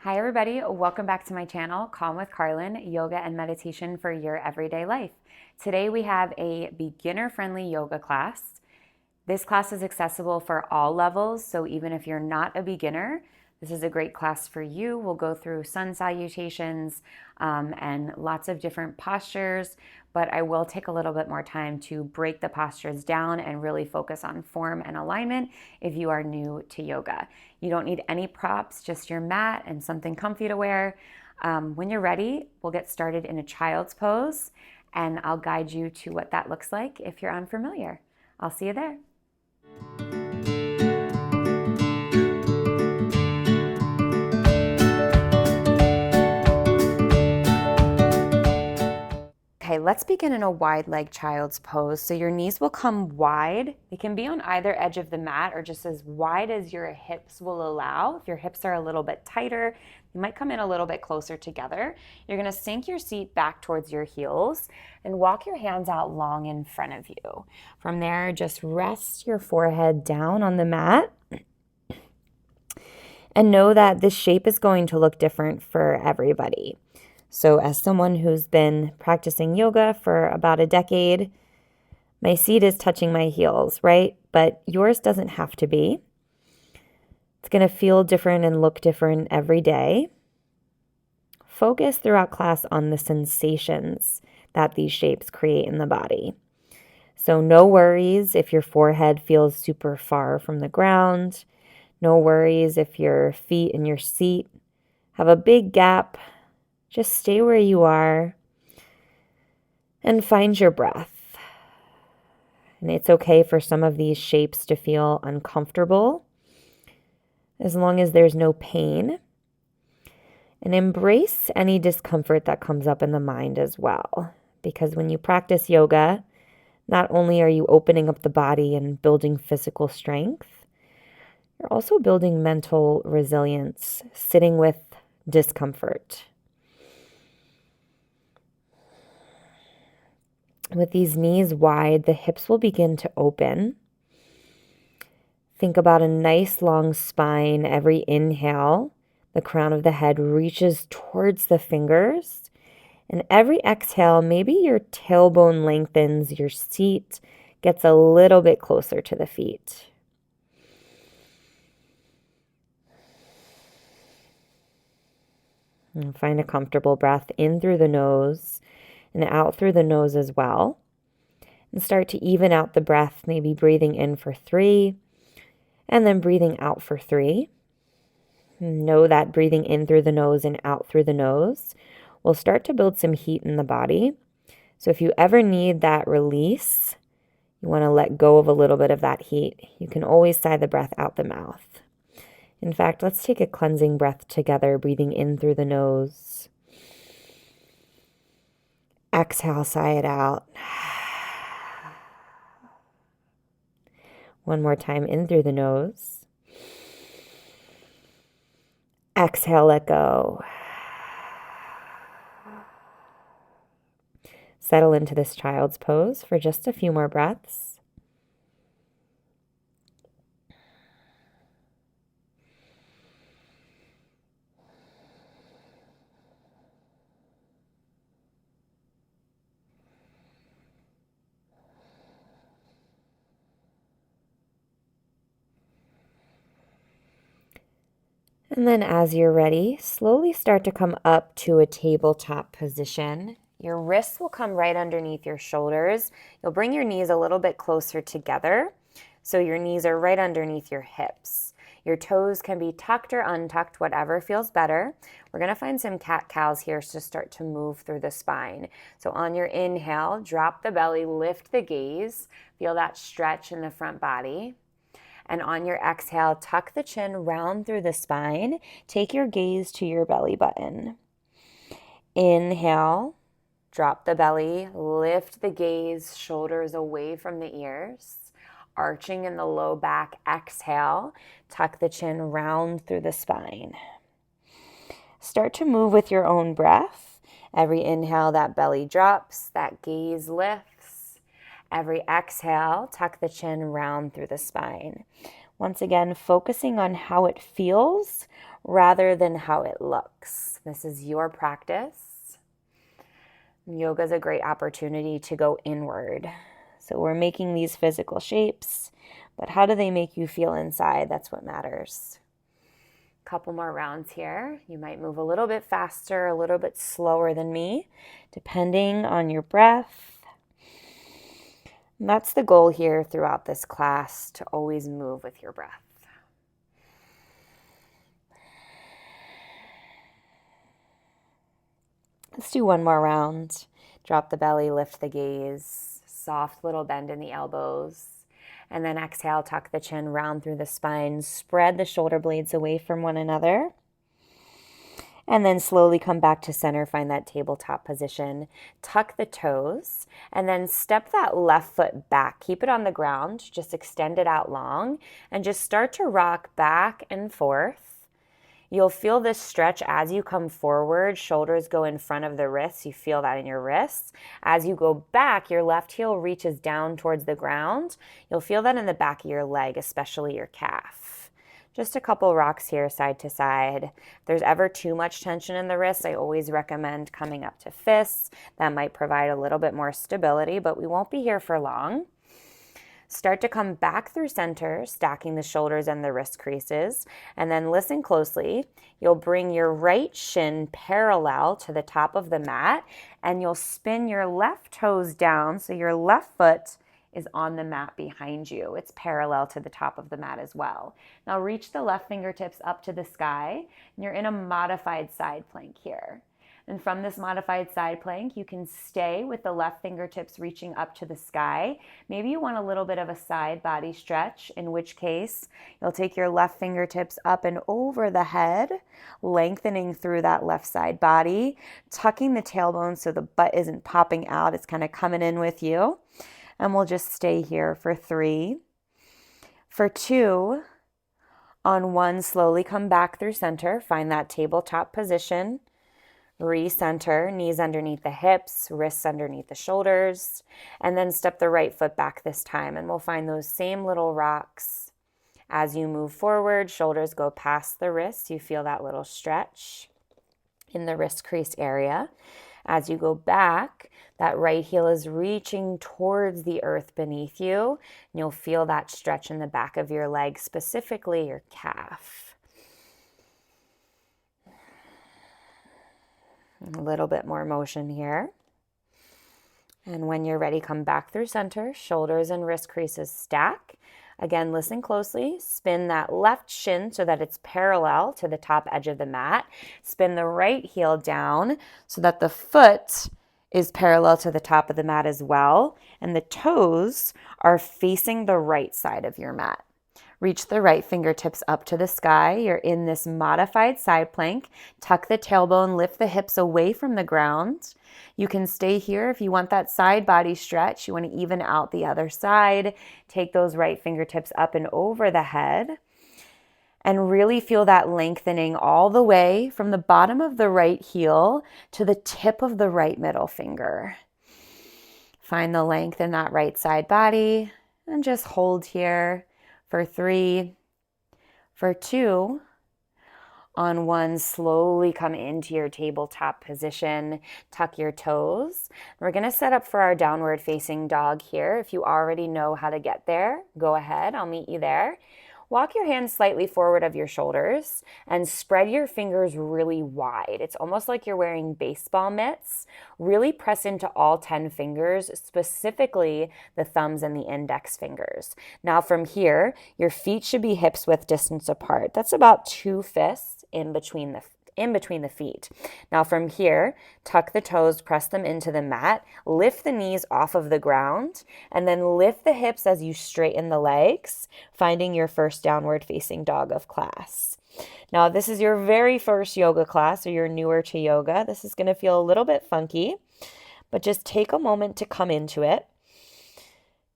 Hi everybody, welcome back to my channel, Calm with Carlin, yoga and meditation for your everyday life. Today we have a beginner-friendly yoga class. This class is accessible for all levels, so even if you're not a beginner, this is a great class for you. We'll go through sun salutations and lots of different postures, but I will take a little bit more time to break the postures down and really focus on form and alignment if you are new to yoga. You don't need any props, just your mat and something comfy to wear. When you're ready, we'll get started in a child's pose, and I'll guide you to what that looks like if you're unfamiliar. I'll see you there. Okay, let's begin in a wide leg child's pose. So your knees will come wide. They can be on either edge of the mat or just as wide as your hips will allow. If your hips are a little bit tighter, you might come in a little bit closer together. You're gonna sink your seat back towards your heels and walk your hands out long in front of you. From there, just rest your forehead down on the mat. And know that this shape is going to look different for everybody. So as someone who's been practicing yoga for about a decade, my seat is touching my heels, right? But yours doesn't have to be. It's going to feel different and look different every day. Focus throughout class on the sensations that these shapes create in the body. So no worries if your forehead feels super far from the ground. No worries if your feet in your seat have a big gap. Just stay where you are and find your breath. And it's okay for some of these shapes to feel uncomfortable as long as there's no pain. And embrace any discomfort that comes up in the mind as well. Because when you practice yoga, not only are you opening up the body and building physical strength, you're also building mental resilience, sitting with discomfort. With these knees wide, the hips will begin to open. Think about a nice long spine. Every inhale, the crown of the head reaches towards the fingers. And every exhale, maybe your tailbone lengthens, your seat gets a little bit closer to the feet. And find a comfortable breath in through the nose and out through the nose as well. And start to even out the breath, maybe breathing in for 3 and then breathing out for 3. Know that breathing in through the nose and out through the nose will start to build some heat in the body. So if you ever need that release, you want to let go of a little bit of that heat, you can always sigh the breath out the mouth. In fact, let's take a cleansing breath together, breathing in through the nose. Exhale, sigh it out. One more time, in through the nose. Exhale, let go. Settle into this child's pose for just a few more breaths. And then as you're ready, slowly start to come up to a tabletop position. Your wrists will come right underneath your shoulders. You'll bring your knees a little bit closer together, so your knees are right underneath your hips. Your toes can be tucked or untucked, whatever feels better. We're going to find some cat-cows here to start to move through the spine. So on your inhale, drop the belly, lift the gaze. Feel that stretch in the front body. And on your exhale, tuck the chin round through the spine. Take your gaze to your belly button. Inhale, drop the belly, lift the gaze, shoulders away from the ears. Arching in the low back, exhale, tuck the chin round through the spine. Start to move with your own breath. Every inhale, that belly drops, that gaze lifts. Every exhale, tuck the chin round through the spine. Once again, focusing on how it feels rather than how it looks. This is your practice. Yoga is a great opportunity to go inward. So we're making these physical shapes, but how do they make you feel inside? That's what matters. Couple more rounds here. You might move a little bit faster, a little bit slower than me, depending on your breath. And that's the goal here throughout this class, to always move with your breath. Let's do one more round. Drop the belly, lift the gaze, soft little bend in the elbows. And then exhale, tuck the chin, round through the spine, spread the shoulder blades away from one another. And then slowly come back to center, find that tabletop position. Tuck the toes, and then step that left foot back. Keep it on the ground, just extend it out long, and just start to rock back and forth. You'll feel this stretch as you come forward. Shoulders go in front of the wrists. You feel that in your wrists. As you go back, your left heel reaches down towards the ground. You'll feel that in the back of your leg, especially your calf. Just a couple rocks here, side to side. If there's ever too much tension in the wrists, I always recommend coming up to fists. That might provide a little bit more stability, but we won't be here for long. Start to come back through center, stacking the shoulders and the wrist creases. And then listen closely. You'll bring your right shin parallel to the top of the mat, and you'll spin your left toes down so your left foot is on the mat behind you. It's parallel to the top of the mat as well. Now reach the left fingertips up to the sky, and you're in a modified side plank here. And from this modified side plank, you can stay with the left fingertips reaching up to the sky. Maybe you want a little bit of a side body stretch, in which case you'll take your left fingertips up and over the head, lengthening through that left side body, tucking the tailbone so the butt isn't popping out. It's kind of coming in with you. And we'll just stay here for 3. For 2, on 1, slowly come back through center. Find that tabletop position. Recenter, knees underneath the hips, wrists underneath the shoulders, and then step the right foot back this time. And we'll find those same little rocks. As you move forward, shoulders go past the wrists. You feel that little stretch in the wrist crease area. As you go back, that right heel is reaching towards the earth beneath you. And you'll feel that stretch in the back of your leg, specifically your calf. A little bit more motion here. And when you're ready, come back through center, shoulders and wrist creases stack. Again, listen closely. Spin that left shin so that it's parallel to the top edge of the mat. Spin the right heel down so that the foot is parallel to the top of the mat as well. And the toes are facing the right side of your mat. Reach the right fingertips up to the sky. You're in this modified side plank. Tuck the tailbone, lift the hips away from the ground. You can stay here if you want that side body stretch. You want to even out the other side. Take those right fingertips up and over the head. And really feel that lengthening all the way from the bottom of the right heel to the tip of the right middle finger. Find the length in that right side body and just hold here. For 3, for 2, on 1, slowly come into your tabletop position, tuck your toes. We're going to set up for our downward facing dog here. If you already know how to get there, go ahead, I'll meet you there. Walk your hands slightly forward of your shoulders and spread your fingers really wide. It's almost like you're wearing baseball mitts. Really press into all 10 fingers, specifically the thumbs and the index fingers. Now from here, your feet should be hips width distance apart. That's about 2 fists in between the feet. Now from here, tuck the toes, press them into the mat, lift the knees off of the ground, and then lift the hips as you straighten the legs, finding your first downward facing dog of class. Now, if this is your very first yoga class or you're newer to yoga, this is going to feel a little bit funky, but just take a moment to come into it.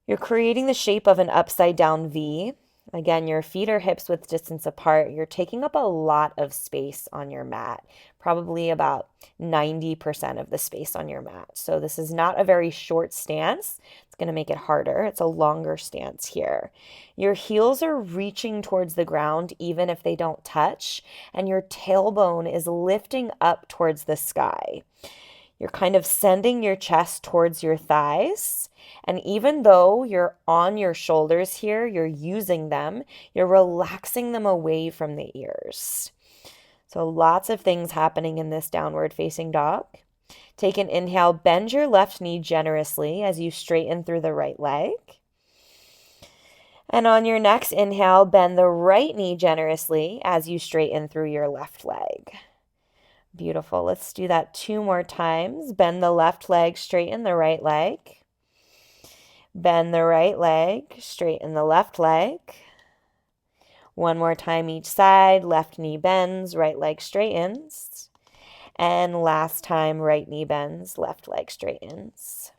You're creating the shape of an upside down V. Again, your feet are hips width distance apart. You're taking up a lot of space on your mat, probably about 90% of the space on your mat. So this is not a very short stance. It's going to make it harder. It's a longer stance here. Your heels are reaching towards the ground even if they don't touch, and your tailbone is lifting up towards the sky. You're kind of sending your chest towards your thighs. And even though you're on your shoulders here, you're using them, you're relaxing them away from the ears. So lots of things happening in this downward facing dog. Take an inhale, bend your left knee generously as you straighten through the right leg. And on your next inhale, bend the right knee generously as you straighten through your left leg. Beautiful. Let's do that 2 more times. Bend the left leg, straighten the right leg. Bend the right leg, straighten the left leg. 1 more time each side. Left knee bends, right leg straightens. And last time, right knee bends, left leg straightens.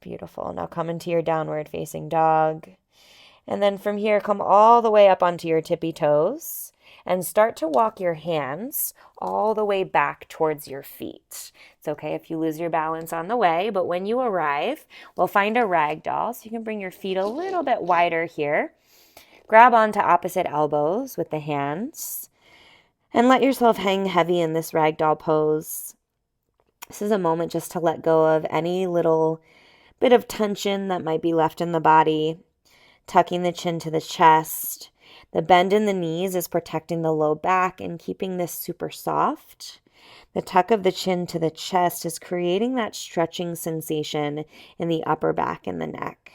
Beautiful. Now come into your downward facing dog. And then from here, come all the way up onto your tippy toes and start to walk your hands all the way back towards your feet. It's okay if you lose your balance on the way, but when you arrive, we'll find a rag doll. So you can bring your feet a little bit wider here. Grab onto opposite elbows with the hands and let yourself hang heavy in this rag doll pose. This is a moment just to let go of any little bit of tension that might be left in the body. Tucking the chin to the chest. The bend in the knees is protecting the low back and keeping this super soft. The tuck of the chin to the chest is creating that stretching sensation in the upper back and the neck.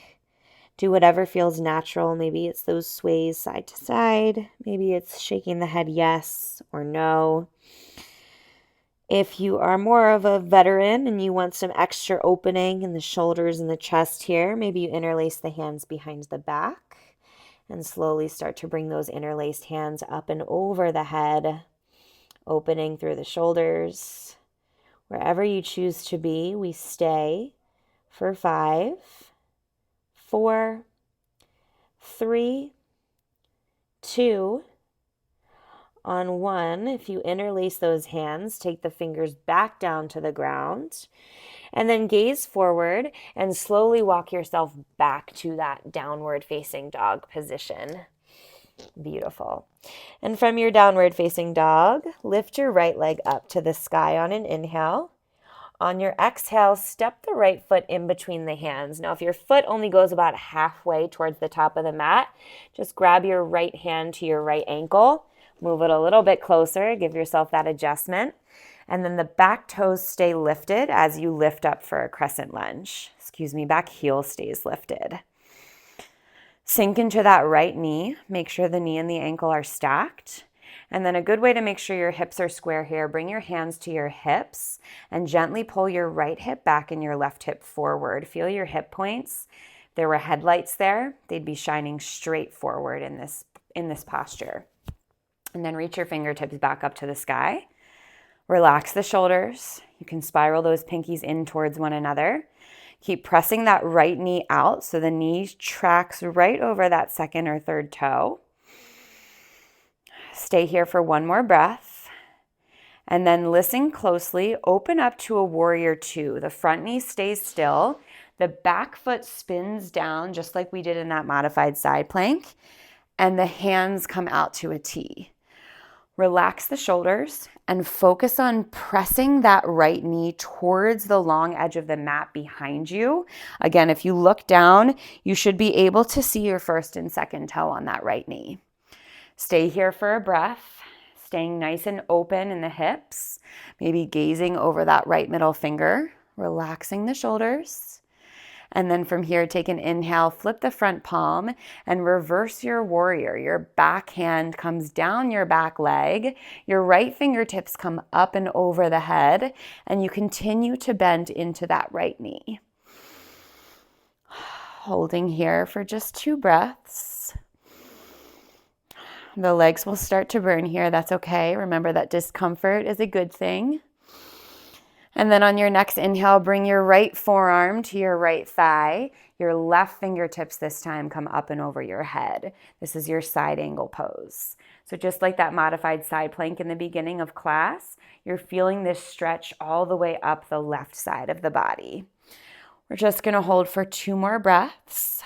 Do whatever feels natural. Maybe it's those sways side to side. Maybe it's shaking the head yes or no. If you are more of a veteran and you want some extra opening in the shoulders and the chest here, maybe you interlace the hands behind the back and slowly start to bring those interlaced hands up and over the head, opening through the shoulders. Wherever you choose to be, we stay for 5, 4, 3, 2, on 1, if you interlace those hands, take the fingers back down to the ground and then gaze forward and slowly walk yourself back to that downward facing dog position. Beautiful. And from your downward facing dog, lift your right leg up to the sky on an inhale. On your exhale, step the right foot in between the hands. Now, if your foot only goes about halfway towards the top of the mat, just grab your right hand to your right ankle. Move it a little bit closer, give yourself that adjustment. And then the back toes stay lifted as you lift up for a crescent lunge. Back heel stays lifted. Sink into that right knee. Make sure the knee and the ankle are stacked. And then a good way to make sure your hips are square here, bring your hands to your hips and gently pull your right hip back and your left hip forward. Feel your hip points. If there were headlights there, they'd be shining straight forward in this posture. And then reach your fingertips back up to the sky. Relax the shoulders. You can spiral those pinkies in towards one another. Keep pressing that right knee out so the knee tracks right over that second or third toe. Stay here for 1 more breath. And then listen closely. Open up to a warrior 2. The front knee stays still. The back foot spins down just like we did in that modified side plank. And the hands come out to a T. Relax the shoulders and focus on pressing that right knee towards the long edge of the mat behind you. Again, if you look down, you should be able to see your first and second toe on that right knee. Stay here for a breath, staying nice and open in the hips, maybe gazing over that right middle finger, relaxing the shoulders. And then from here, take an inhale, flip the front palm and reverse your warrior. Your back hand comes down your back leg. Your right fingertips come up and over the head, and you continue to bend into that right knee. Holding here for just 2 breaths. The legs will start to burn here. That's okay. Remember that discomfort is a good thing. And then on your next inhale, bring your right forearm to your right thigh. Your left fingertips this time come up and over your head. This is your side angle pose. So just like that modified side plank in the beginning of class, you're feeling this stretch all the way up the left side of the body. We're just going to hold for 2 more breaths.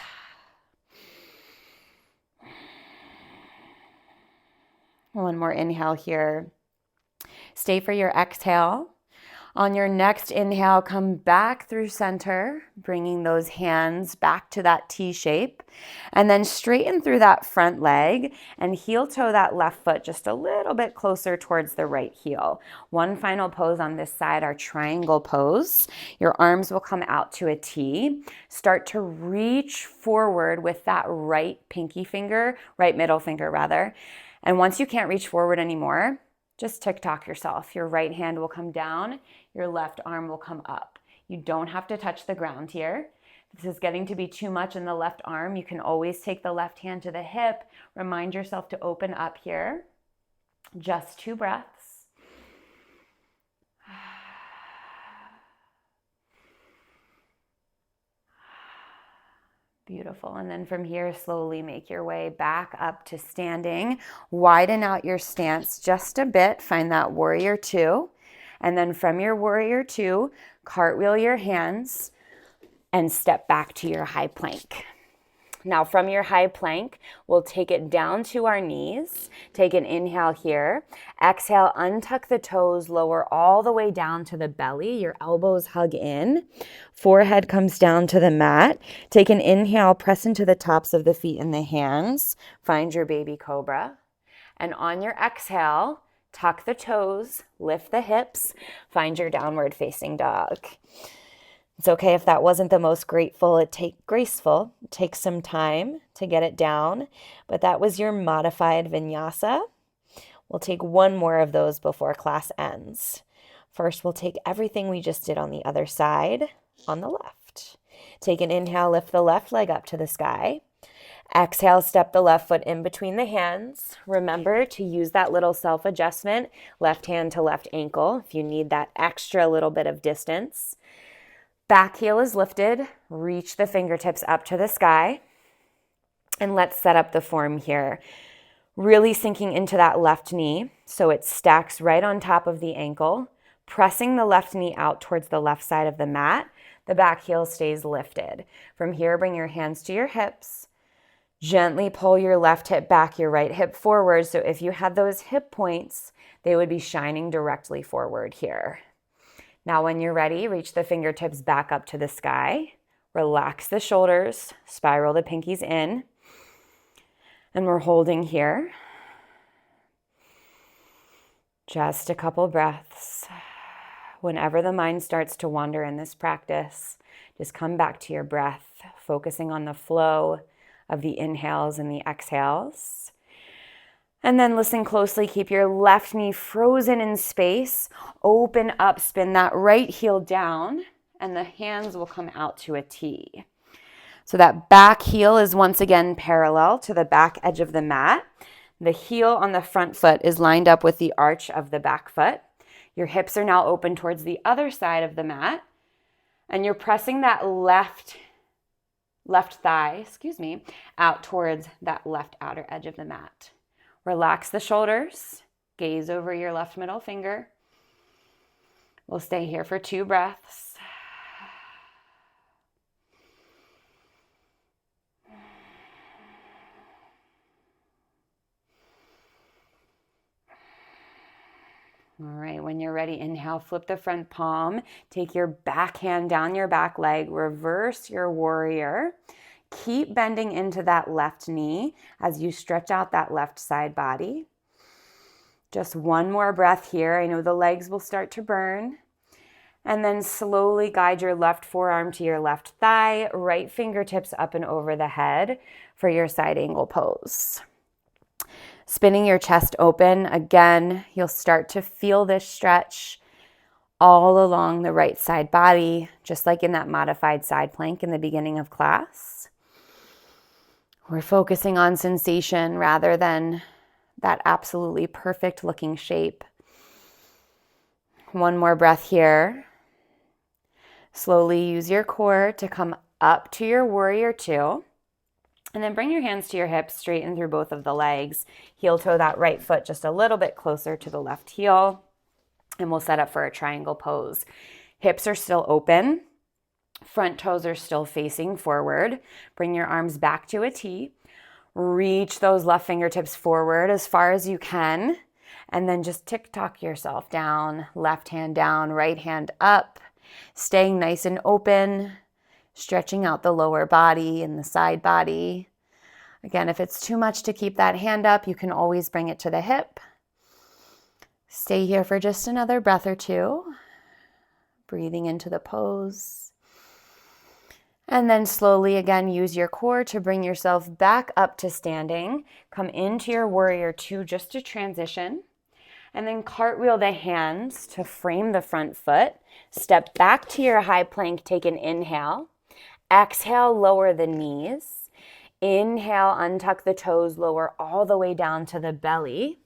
One more inhale here. Stay for your exhale. On your next inhale, come back through center, bringing those hands back to that T shape, and then straighten through that front leg and heel toe that left foot just a little bit closer towards the right heel. One final pose on this side, our triangle pose. Your arms will come out to a T. Start to reach forward with that right middle finger rather. And once you can't reach forward anymore, just tick-tock yourself. Your right hand will come down, your left arm will come up. You don't have to touch the ground here. If this is getting to be too much in the left arm, you can always take the left hand to the hip. Remind yourself to open up here. Just 2 breaths. Beautiful. And then from here, slowly make your way back up to standing. Widen out your stance just a bit. Find that warrior 2. And then from your warrior 2, cartwheel your hands and step back to your high plank. Now from your high plank, we'll take it down to our knees. Take an inhale here. Exhale, untuck the toes, lower all the way down to the belly. Your elbows hug in. Forehead comes down to the mat. Take an inhale, press into the tops of the feet and the hands. Find your baby cobra. And on your exhale, tuck the toes, lift the hips, find your downward facing dog. It's okay if that wasn't the most graceful. It takes some time to get it down, but that was your modified vinyasa. We'll take 1 more of those before class ends. First, we'll take everything we just did on the other side on the left. Take an inhale, lift the left leg up to the sky. Exhale, step the left foot in between the hands. Remember to use that little self-adjustment, left hand to left ankle, if you need that extra little bit of distance. Back heel is lifted, reach the fingertips up to the sky, and let's set up the form here. Really sinking into that left knee so it stacks right on top of the ankle, pressing the left knee out towards the left side of the mat. The back heel stays lifted. From here, bring your hands to your hips. Gently pull your left hip back, your right hip forward. So if you had those hip points, they would be shining directly forward here. Now when you're ready, reach the fingertips back up to the sky. Relax the shoulders, spiral the pinkies in. And we're holding here. Just a couple breaths. Whenever the mind starts to wander in this practice, just come back to your breath, focusing on the flow of the inhales and the exhales. And then listen closely, keep your left knee frozen in space, open up, spin that right heel down, and the hands will come out to a T. So that back heel is once again parallel to the back edge of the mat. The heel on the front foot is lined up with the arch of the back foot. Your hips are now open towards the other side of the mat, and you're pressing that left thigh, out towards that left outer edge of the mat. Relax the shoulders, gaze over your left middle finger. We'll stay here for 2 breaths. All right, when you're ready, inhale, flip the front palm, take your back hand down your back leg, reverse your warrior. Keep bending into that left knee as you stretch out that left side body. Just 1 more breath here. I know the legs will start to burn. And then slowly guide your left forearm to your left thigh, right fingertips up and over the head for your side angle pose. Spinning your chest open. Again, you'll start to feel this stretch all along the right side body, just like in that modified side plank in the beginning of class. We're focusing on sensation rather than that absolutely perfect looking shape. 1 more breath here. Slowly use your core to come up to your warrior two. And then bring your hands to your hips, straighten through both of the legs. Heel toe that right foot just a little bit closer to the left heel. And we'll set up for a triangle pose. Hips are still open. Front toes are still facing forward. Bring your arms back to a T. Reach those left fingertips forward as far as you can. And then just tick-tock yourself down. Left hand down, right hand up. Staying nice and open. Stretching out the lower body and the side body. Again, if it's too much to keep that hand up, you can always bring it to the hip. Stay here for just another breath or two. Breathing into the pose. And then slowly again, use your core to bring yourself back up to standing. Come into your warrior two just to transition. And then cartwheel the hands to frame the front foot. Step back to your high plank, take an inhale. Exhale, lower the knees. Inhale, untuck the toes, lower all the way down to the belly.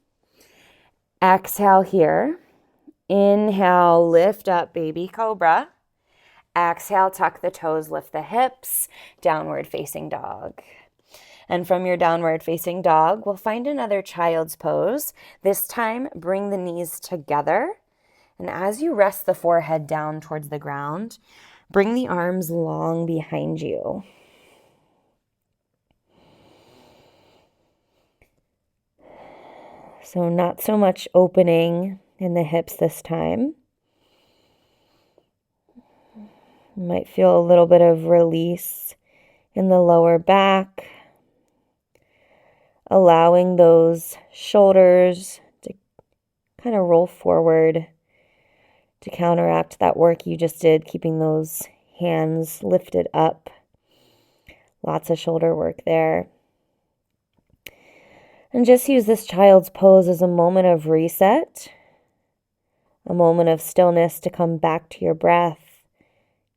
Exhale here. Inhale, lift up, baby cobra. Exhale, tuck the toes, lift the hips, downward facing dog. And from your downward facing dog, we'll find another child's pose. This time, bring the knees together. And as you rest the forehead down towards the ground, bring the arms long behind you. So not so much opening in the hips this time. You might feel a little bit of release in the lower back, allowing those shoulders to kind of roll forward to counteract that work you just did, keeping those hands lifted up. Lots of shoulder work there. And just use this child's pose as a moment of reset, a moment of stillness to come back to your breath,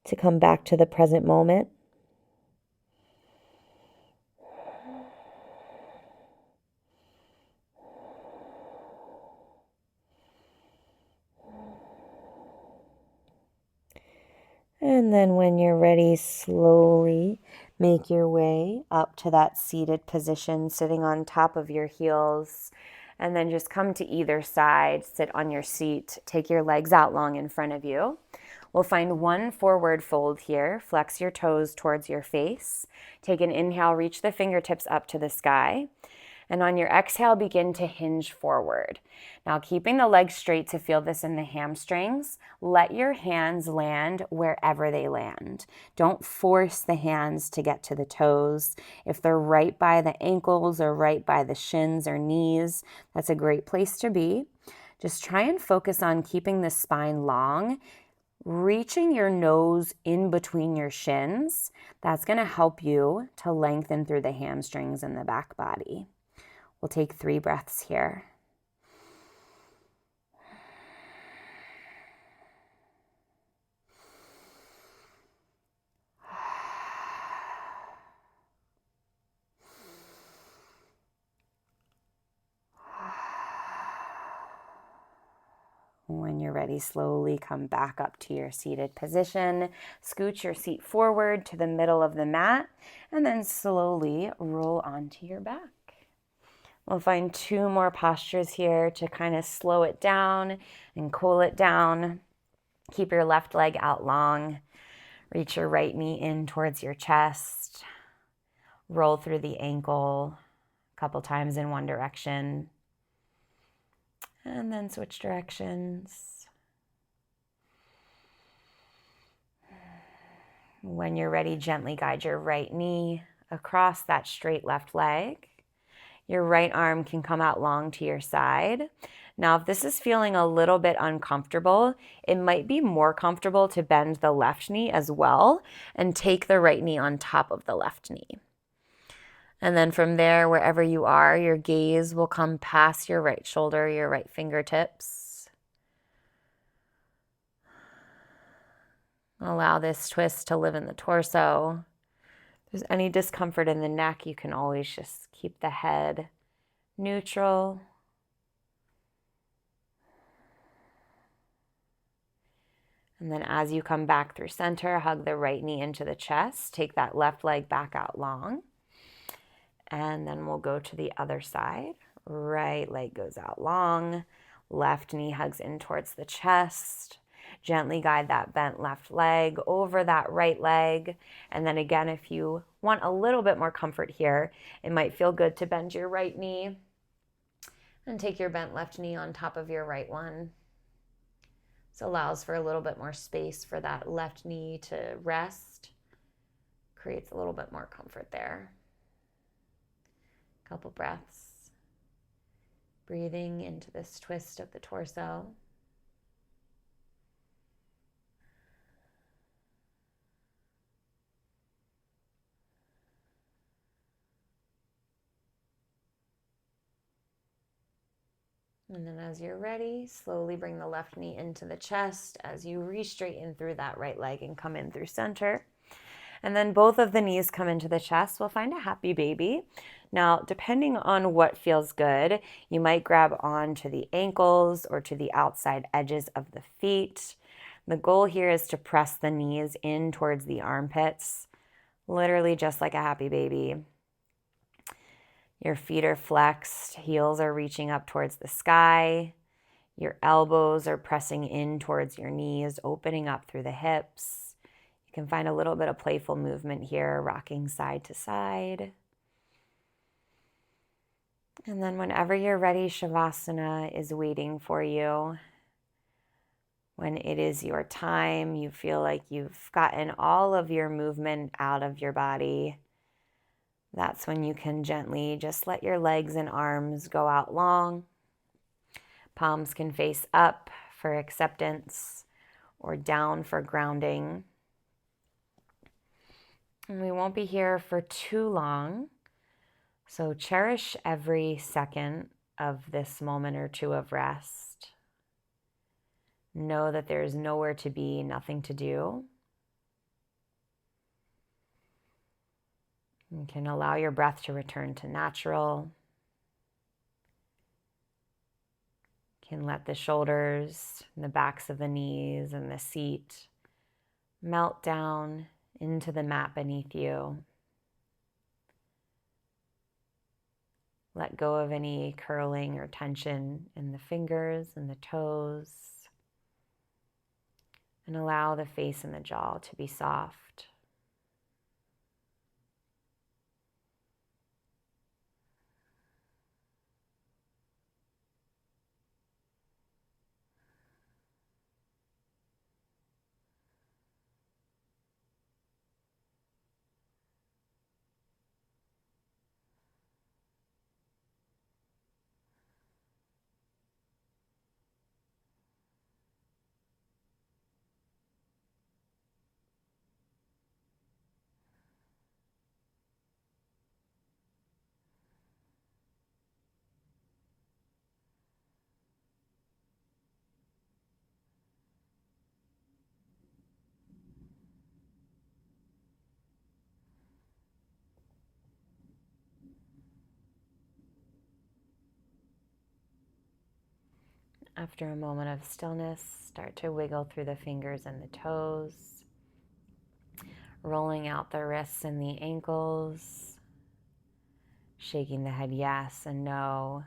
to come back to the present moment. And then when you're ready, slowly make your way up to that seated position, sitting on top of your heels. And then just come to either side, sit on your seat, take your legs out long in front of you. We'll find one forward fold here. Flex your toes towards your face. Take an inhale, reach the fingertips up to the sky. And on your exhale, begin to hinge forward. Now, keeping the legs straight to feel this in the hamstrings, let your hands land wherever they land. Don't force the hands to get to the toes. If they're right by the ankles or right by the shins or knees, that's a great place to be. Just try and focus on keeping the spine long, reaching your nose in between your shins. That's going to help you to lengthen through the hamstrings and the back body. We'll take 3 breaths here. When you're ready, slowly come back up to your seated position. Scoot your seat forward to the middle of the mat, and then slowly roll onto your back. We'll find 2 more postures here to kind of slow it down and cool it down. Keep your left leg out long. Reach your right knee in towards your chest. Roll through the ankle a couple times in one direction. And then switch directions. When you're ready, gently guide your right knee across that straight left leg. Your right arm can come out long to your side. Now, if this is feeling a little bit uncomfortable, it might be more comfortable to bend the left knee as well and take the right knee on top of the left knee. And then from there, wherever you are, your gaze will come past your right shoulder, your right fingertips. Allow this twist to live in the torso. If there's any discomfort in the neck, you can always just keep the head neutral. And then as you come back through center, hug the right knee into the chest. Take that left leg back out long. And then we'll go to the other side. Right leg goes out long. Left knee hugs in towards the chest. Gently guide that bent left leg over that right leg. And then again, if you want a little bit more comfort here, it might feel good to bend your right knee and take your bent left knee on top of your right one. This allows for a little bit more space for that left knee to rest. Creates a little bit more comfort there. Couple breaths. Breathing into this twist of the torso. And then as you're ready, slowly bring the left knee into the chest as you re-straighten through that right leg and come in through center. And then both of the knees come into the chest. We'll find a happy baby. Now, depending on what feels good, you might grab on to the ankles or to the outside edges of the feet. The goal here is to press the knees in towards the armpits, literally just like a happy baby. Your feet are flexed, heels are reaching up towards the sky. Your elbows are pressing in towards your knees, opening up through the hips. You can find a little bit of playful movement here, rocking side to side. And then whenever you're ready, Shavasana is waiting for you. When it is your time, you feel like you've gotten all of your movement out of your body. That's when you can gently just let your legs and arms go out long. Palms can face up for acceptance or down for grounding. And we won't be here for too long, so cherish every second of this moment or two of rest. Know that there's nowhere to be, nothing to do. You can allow your breath to return to natural. You can let the shoulders and the backs of the knees and the seat melt down into the mat beneath you. Let go of any curling or tension in the fingers and the toes. And allow the face and the jaw to be soft. After a moment of stillness, start to wiggle through the fingers and the toes, rolling out the wrists and the ankles, shaking the head yes and no,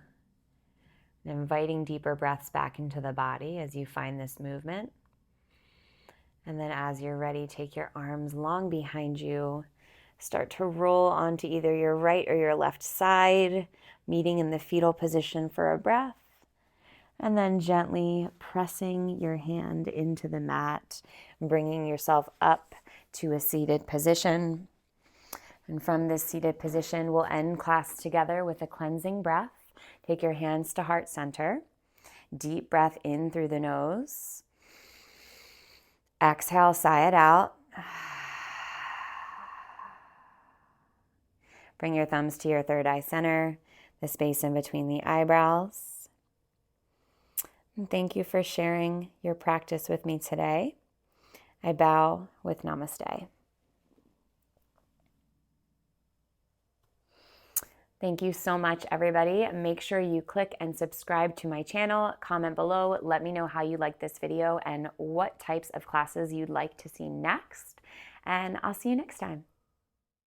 and inviting deeper breaths back into the body as you find this movement. And then as you're ready, take your arms long behind you. Start to roll onto either your right or your left side, meeting in the fetal position for a breath. And then gently pressing your hand into the mat, bringing yourself up to a seated position. And from this seated position, we'll end class together with a cleansing breath. Take your hands to heart center. Deep breath in through the nose. Exhale, sigh it out. Bring your thumbs to your third eye center, the space in between the eyebrows. And thank you for sharing your practice with me today. I bow with namaste. Thank you so much, everybody. Make sure you click and subscribe to my channel. Comment below. Let me know how you like this video and what types of classes you'd like to see next. And I'll see you next time.